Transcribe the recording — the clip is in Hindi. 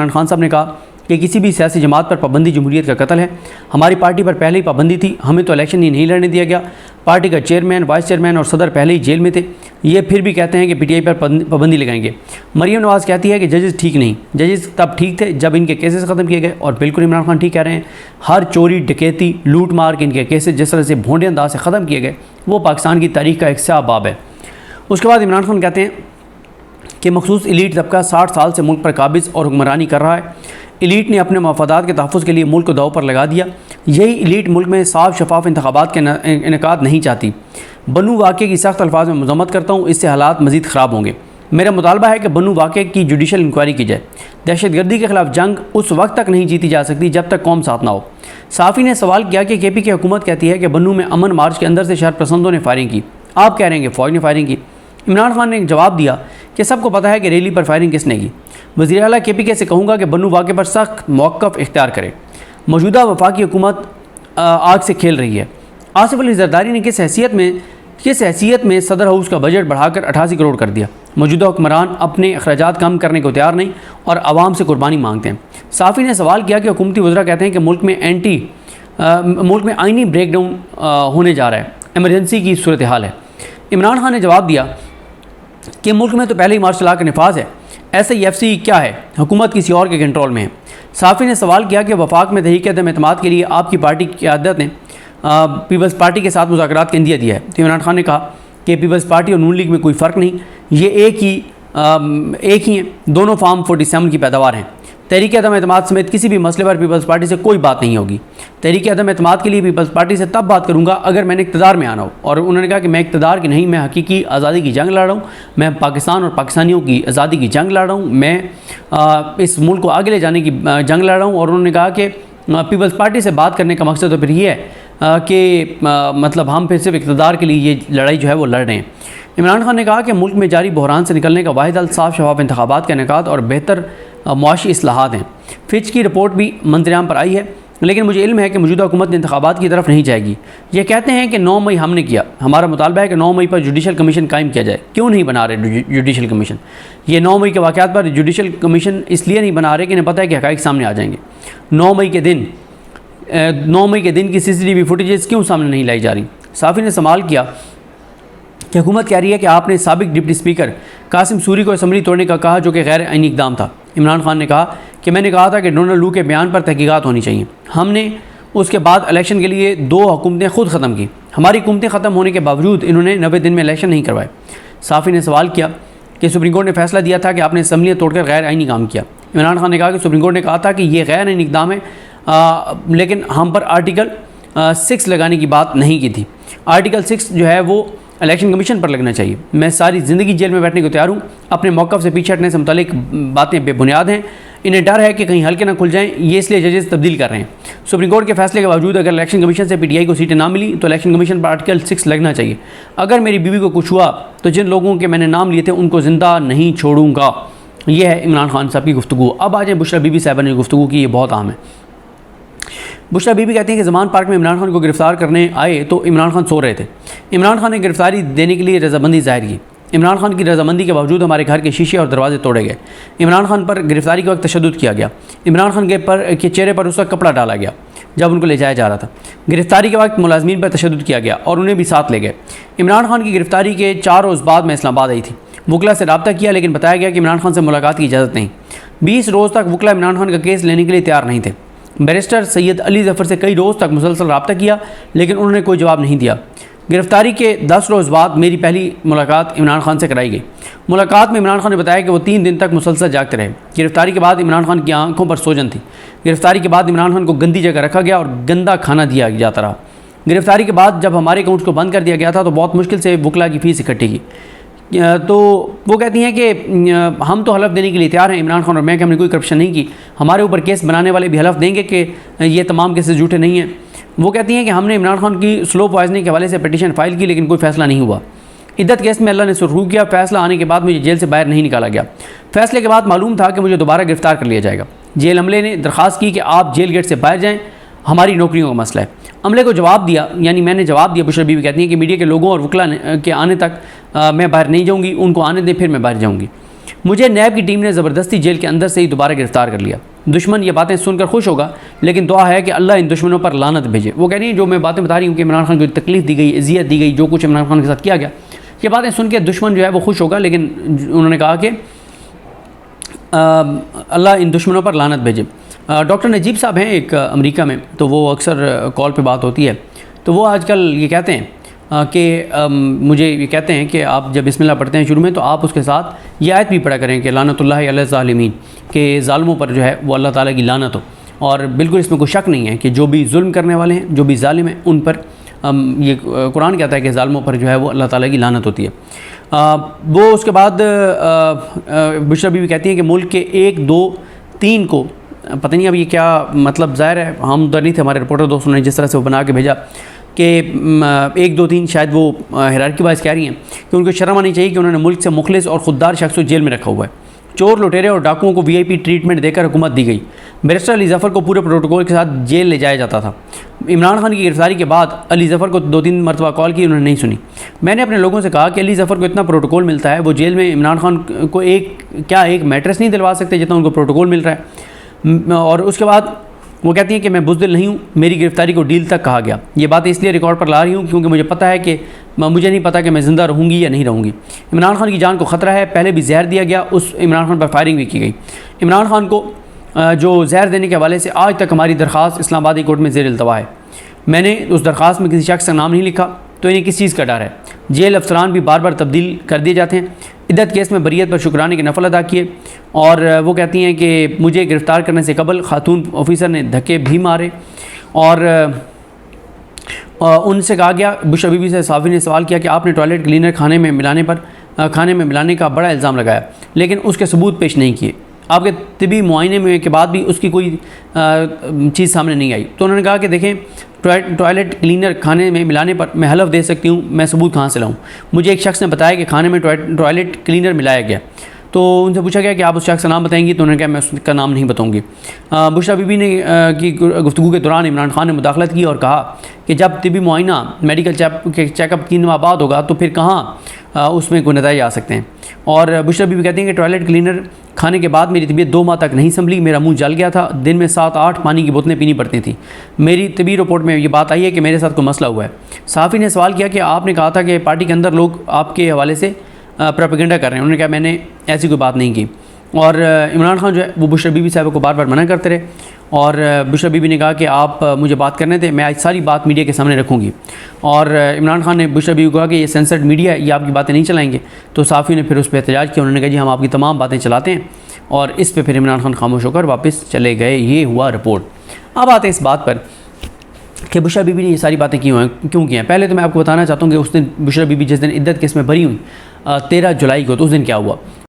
इमरान खान साहब ने कहा कि किसी भी सियासी जमात पर पाबंदी जमहूरियत का कत्ल है। हमारी पार्टी पर पहले ही पाबंदी थी, हमें तो इलेक्शन ही नहीं लड़ने दिया गया। पार्टी का चेयरमैन, वाइस चेयरमैन और सदर पहले ही जेल में थे। ये फिर भी कहते हैं कि पीटीआई पर पाबंदी लगाएंगे। मरियम नवाज़ कहती है कि जजेस ठीक नहीं। जजेस तब ठीक थे जब इनके केसेस ख़त्म किए गए, और बिल्कुल इमरान खान ठीक कह रहे हैं। हर चोरी, डकैती, लूट मार के इनके केसेस जिस तरह से भोंडे अंदाज से ख़त्म किए गए, वो पाकिस्तान की तारीख का एक स्याह बाब है। उसके बाद इमरान खान कहते हैं कि मखसूस एलीट तबका 60 साल से मुल्क पर काबिज और हुक्मरानी कर रहा है। एलीट ने अपने मफादात के तहफ़्फ़ुज़ के लिए मुल्क को दाव पर लगा दिया। यही एलीट मुल्क में साफ शफाफ इंतखाबात के इनेकाद नहीं चाहती। बन्नू वाक़े की सख्त अल्फाज में मज़म्मत करता हूँ, इससे हालात मज़ीद ख़राब होंगे। मेरा मुतालबा है कि बन्नू वाक़े की जुडिशल इंक्वायरी की जाए। दहशतगर्दी के ख़िलाफ़ जंग उस वक्त तक नहीं जीती जा सकती जब तक कौम साथ ना हो। साफ़ी ने सवाल किया कि KP की हुकूमत कहती है कि बन्नू में अमन मार्च के अंदर से शर पसंदों ने फायरिंग की, आप कह रहे हैं कि फ़ौज ने फायरिंग की। इमरान खान ने एक जवाब दिया कि सबको पता है कि रैली पर फायरिंग किसने की। वज़ीर आला KPK से कहूँगा कि बन्नू वाक़े पर सख्त मौक़िफ़ इख्तियार करे। मौजूदा वफाकी हुकूमत आग से खेल रही है। आसिफ अली ज़रदारी ने किस हैसियत में सदर हाउस का बजट बढ़ाकर 88 करोड़ कर दिया। मौजूदा हुक्मरान अपने अखराजात कम करने को तैयार नहीं और आवाम से कुर्बानी मांगते हैं। साफ़ी ने सवाल किया कि हुकूमती वज़रा कहते हैं कि मुल्क में आइनी ब्रेक डाउन होने जा रहा है, एमरजेंसी की सूरत हाल है। इमरान खान ने जवाब दिया कि मुल्क में तो पहले ही मार्शल लॉ का नफाज है, SIFC क्या है, हुकूमत किसी और के कंट्रोल में है। साफ़ी ने सवाल किया कि वफाक में तहरीक अदम एतमाद के लिए आपकी पार्टी की क़यादत ने पीपल्स पार्टी के साथ मुज़ाकरात का इंदिया दिया है। तो इमरान खान ने कहा कि पीपल्स पार्टी और नून लीग में कोई फ़र्क नहीं, ये एक ही हैं, दोनों फार्म 47 की पैदावार हैं। तहरीक अदम एतमाद समेत किसी भी मसले पर पीपल्स पार्टी से कोई बात नहीं होगी। तहरीक अदम एतमाद के लिए पीपल्स पार्टी से तब बात करूँगा अगर मैंने इक़्तिदार में आना हो। और उन्होंने कहा कि मैं इक़्तिदार की नहीं, मैं हकीकी आज़ादी की जंग लड़ रहा हूँ, मैं पाकिस्तान और पाकिस्तानियों की आज़ादी की जंग लड़ रहा हूँ, मैं इस मुल्क को आगे ले जाने की जंग लड़ रहा हूँ। और उन्होंने कहा कि पीपल्स पार्टी से बात करने का मकसद तो फिर ये है कि मतलब हम फिर सिर्फ इक़्तिदार के लिए ये लड़ाई जो है वो लड़ रहे हैं। इमरान खान ने कहा कि मुल्क में जारी बहरान से निकलने का वाहिद हल साफ शफाफ इंतखाबात का इनेकाद और बेहतर मुआशी इस्लाहात हैं। फिच की रिपोर्ट भी मंत्रियाम पर आई है, लेकिन मुझे इल्म है कि मौजूदा हुकूमत इंतखाबात की तरफ नहीं जाएगी। ये कहते हैं कि 9 मई हमने किया, हमारा मुतालबा है कि 9 मई पर जुडिशल कमीशन कायम किया जाए। क्यों नहीं बना रहे जुडिशल कमीशन? ये 9 मई के वाक़यात पर जुडिशल कमीशन इसलिए नहीं बना रहे कि इन्हें पता है कि हक़ाइक़ सामने आ जाएंगे। 9 मई के दिन की CCTV फुटेजेस क्यों सामने नहीं लाई जा रही? साफ़ी ने सवाल किया कि हुकूमत कह रही है कि आपने साबिक डिप्टी स्पीकर कासिम सूरी को असम्बली तोड़ने का कहा, जो कि गैर आईनी इक़दाम था। इमरान खान ने कहा कि मैंने कहा था कि डोनाल्ड लू के बयान पर तहकीकात होनी चाहिए। हमने उसके बाद इलेक्शन के लिए 2 हुकूमतें खुद ख़त्म की। हमारी हुकूमतें ख़त्म होने के बावजूद इन्होंने 90 दिन में इलेक्शन नहीं करवाए। साफ़ी ने सवाल किया कि सुप्रीम कोर्ट ने फैसला दिया था कि आपने असम्बलियाँ तोड़कर गैर आईनी काम किया। इमरान खान ने कहा कि सुप्रीम कोर्ट ने कहा था कि ये गैर आईनी इक़दाम है, लेकिन हम पर आर्टिकल 6 लगाने की बात नहीं की थी। आर्टिकल 6 जो है वो इलेक्शन कमीशन पर लगना चाहिए। मैं सारी ज़िंदगी जेल में बैठने को तैयार हूँ। अपने मौक़िफ़ से पीछे हटने से मुतालिक बातें बेबुनियाद हैं। इन्हें डर है कि कहीं हल्के ना खुल जाएं, ये इसलिए जजेस तब्दील कर रहे हैं। सुप्रीम कोर्ट के फैसले के बावजूद अगर इलेक्शन कमीशन से PTI को सीटें ना मिली तो इलेक्शन कमीशन पर आर्टिकल 6 लगना चाहिए। अगर मेरी बीवी को कुछ हुआ तो जिन लोगों के मैंने नाम लिए थे उनको ज़िंदा नहीं छोड़ूंगा। ये है इमरान खान साहब की गुफ्तगू। अब आ जाए बुशरा बीबी साहिबा ने गुफ्तगू की, ये बहुत अहम है। बुशरा बीबी कहती हैं कि ज़मान पार्क में इमरान खान को गिरफ़्तार करने आए तो इमरान खान सो रहे थे। इमरान खान ने गिरफ़्तारी देने के लिए रजामंदी ज़ाहिर की। इमरान खान की रजामंदी के बावजूद हमारे घर के शीशे और दरवाजे तोड़े गए। इमरान खान पर गिरफ़्तारी के वक्त तशद्दुद किया गया। इमरान खान के चेहरे पर उस वक्त कपड़ा डाला गया जब उनको ले जाया जा रहा था। गिरफ़्तारी के वक्त मुलाज़मीन पर तशद्दुद किया गया और उन्हें भी साथ ले गए। इमरान खान की गिरफ़्तारी के 4 रोज़ बाद मैं इस्लामाबाद आई थी। वकला से रब्ता किया, लेकिन बताया गया कि इमरान खान से मुलाकात की इजाज़त नहीं। 20 रोज़ तक वकला इमरान खान का केस लेने के लिए तैयार नहीं थे। बैरिस्टर सैयद अली ज़फ़र से कई रोज़ तक मुसलसल रब्ता किया, लेकिन उन्होंने कोई जवाब नहीं दिया। गिरफ़्तारी के 10 रोज़ बाद मेरी पहली मुलाकात इमरान खान से कराई गई। मुलाकात में इमरान खान ने बताया कि वो 3 दिन तक मुसलसल जागते रहे। गिरफ़्तारी के बाद इमरान खान की आंखों पर सोजन थी। गिरफ़्तारी के बाद इमरान खान को गंदी जगह रखा गया और गंदा खाना दिया जाता रहा। गिरफ़्तारी के बाद जब हमारे अकाउंट्स को बंद कर दिया गया था तो बहुत मुश्किल से वकला की फ़ीस इकट्ठी की। तो वो कहती हैं कि हम तो हलफ देने के लिए तैयार हैं, इमरान खान और मैं, कि हमने कोई करप्शन नहीं की। हमारे ऊपर केस बनाने वाले भी हलफ देंगे कि ये तमाम केसेस झूठे नहीं हैं। वो कहती हैं कि हमने इमरान खान की स्लो पॉइजनिंग के हवाले से पिटीशन फाइल की, लेकिन कोई फ़ैसला नहीं हुआ। इद्दत केस में अल्लाह ने सुरखरू किया। फ़ैसला आने के बाद मुझे जेल से बाहर नहीं निकाला गया। फ़ैसले के बाद मालूम था कि मुझे दोबारा गिरफ़्तार कर लिया जाएगा। जेल अमले ने दरख्वास्त की कि आप जेल गेट से बाहर जाएँ, हमारी नौकरियों का मसला है। अमले को जवाब दिया, यानी मैंने जवाब दिया। बुशरा बीबी कहती हैं कि मीडिया के लोगों और वकला के आने तक मैं बाहर नहीं जाऊँगी, उनको आने दें फिर मैं बाहर जाऊँगी। मुझे नैब की टीम ने ज़बरदस्ती जेल के अंदर से ही दोबारा गिरफ्तार कर लिया। दुश्मन ये बातें सुनकर खुश होगा, लेकिन दुआ है कि अल्लाह इन दुश्मनों पर लानत भेजे। वो कह रही हैं जो मैं बातें बता रही हूँ कि इमरान खान को तकलीफ़ दी गई, अजियत दी गई, जो कुछ इमरान खान के साथ किया गया, ये बातें सुन के दुश्मन जो है वो खुश होगा, लेकिन उन्होंने कहा कि अल्लाह इन दुश्मनों पर लानत भेजे। डॉक्टर नजीब साहब हैं एक अमेरिका में, तो वो अक्सर कॉल पे बात होती है, तो वो आजकल ये कहते हैं कि मुझे ये कहते हैं कि आप जब बिस्मिल्लाह पढ़ते हैं शुरू में, तो आप उसके साथ ये आयत भी पढ़ा करें कि लानतुल्लाहि अलल ज़ालिमीन, के ज़ालिमों पर जो है वो अल्लाह ताला की लानत हो। और बिल्कुल इसमें कोई शक नहीं है कि जो भी जुल्म करने वाले हैं, जो भी ज़ालिम हैं, उन पर ये कुरान कहता है कि ज़ालिमों पर जो है वो अल्लाह ताला की लानत होती है। वो उसके बाद बुशरा बीबी कहती हैं कि मुल्क के 1, 2, 3 को पता नहीं अब ये क्या मतलब, ज़ाहिर है हम उधर नहीं थे, हमारे रिपोर्टर दोस्तों ने जिस तरह से वो बना के भेजा कि 1, 2, 3 शायद वो हिरारकी वाइज कह रही हैं कि उनको शर्म आनी चाहिए कि उन्होंने मुल्क से मुखलिस और ख़ुददार शख्स को जेल में रखा हुआ है। चोर, लुटेरे और डाकुओं को VIP ट्रीटमेंट देकर हुकूमत दी गई। बैरिस्टर अली ज़फ़र को पूरे प्रोटोकॉल के साथ जेल ले जाया जाता था। इमरान खान की गिरफ्तारी के बाद अली ज़फ़र को 2-3 मरतबा कॉल की, उन्होंने नहीं सुनी। मैंने अपने लोगों से कहा कि अली ज़फ़र को इतना प्रोटोकॉल मिलता है, वो जेल में इमरान खान को एक मैट्रेस नहीं दिलवा सकते जितना उनको प्रोटोकॉल मिल रहा है। और उसके बाद वो कहती हैं कि मैं बुज़दिल नहीं हूँ, मेरी गिरफ्तारी को डील तक कहा गया। ये बात इसलिए रिकॉर्ड पर ला रही हूँ क्योंकि मुझे पता है कि मुझे नहीं पता कि मैं ज़िंदा रहूँगी या नहीं रहूँगी। इमरान खान की जान को ख़तरा है, पहले भी जहर दिया गया, उस इमरान खान पर फायरिंग भी की गई। इमरान खान को जो जहर देने के हवाले से आज तक हमारी दरख्वास्त इस्लामाबादी कोर्ट में ज़ेर इल्तवा है। मैंने उस दरख्वास्त में किसी शख्स का नाम नहीं लिखा, तो इन्हें किस चीज़ का डर है? जेल अफसरान भी बार बार तब्दील कर दिए जाते हैं। इद्दत केस में बरीयत पर शुक्राने के नफल अदा किए, और वो कहती हैं कि मुझे गिरफ़्तार करने से कबल खातून ऑफिसर ने धक्के भी मारे, और उनसे कहा गया, बुशरा बीबी से साफ़ी ने सवाल किया कि आपने टॉयलेट क्लीनर खाने में मिलाने का बड़ा इल्ज़ाम लगाया, लेकिन उसके सबूत पेश नहीं किए। आपके तिबी मुआयने में के बाद भी उसकी कोई चीज़ सामने नहीं आई। तो उन्होंने कहा कि देखें, टॉयलेट क्लीनर खाने में मिलाने पर मैं हलफ दे सकती हूँ, मैं सबूत कहाँ से लाऊँ? मुझे एक शख्स ने बताया कि खाने में टॉयलेट क्लीनर मिलाया गया। तो उनसे पूछा गया कि आप उस शख्स का नाम बताएंगी, तो उन्होंने कहा मैं उसका नाम नहीं बताऊँगी। बुशरा बीबी ने की गुफ्तगू के दौरान इमरान खान ने मुदाखलत की और कहा कि जब तिबी मुआयना मेडिकल चेकअप 3 माह बाद होगा तो फिर कहाँ उसमें कोई नतीजे आ सकते हैं। और बुशरा बीबी कहती हैं कि टॉयलेट क्लीनर खाने के बाद मेरी तबीयत 2 माह तक नहीं संभली, मेरा मुंह जल गया था, दिन में 7-8 पानी की बोतलें पीनी पड़ती थी। मेरी तबी रिपोर्ट में ये बात आई है कि मेरे साथ कोई मसला हुआ है। साफ़ी ने सवाल किया कि आपने कहा था कि पार्टी के अंदर लोग आपके हवाले से प्रोपेगेंडा कर रहे हैं। उन्होंने कहा मैंने ऐसी कोई बात नहीं की। और इमरान खान जो है वो बुशरा बीबी साहब को बार बार मना करते रहे, और बुशरा बीबी ने कहा कि आप मुझे बात करने थे, मैं आज सारी बात मीडिया के सामने रखूँगी। और इमरान खान ने बुशरा बीबी को कहा कि ये सेंसर्ड मीडिया है, ये आपकी बातें नहीं चलाएंगे। तो साफ़ी ने फिर उस पर एहतजाज किया, उन्होंने कहा जी हम आपकी तमाम बातें चलाते हैं, और इस पर फिर इमरान खान खामोश होकर वापस चले गए। ये हुआ रिपोर्ट। अब आते हैं इस बात पर कि बुशरा बीबी ने ये सारी बातें क्यों की हैं। पहले तो मैं आपको बताना चाहता हूँ कि उस दिन बुशरा बीबी जिस दिन इद्दत केस में बरी हुई 13 जुलाई को, तो उस दिन क्या हुआ।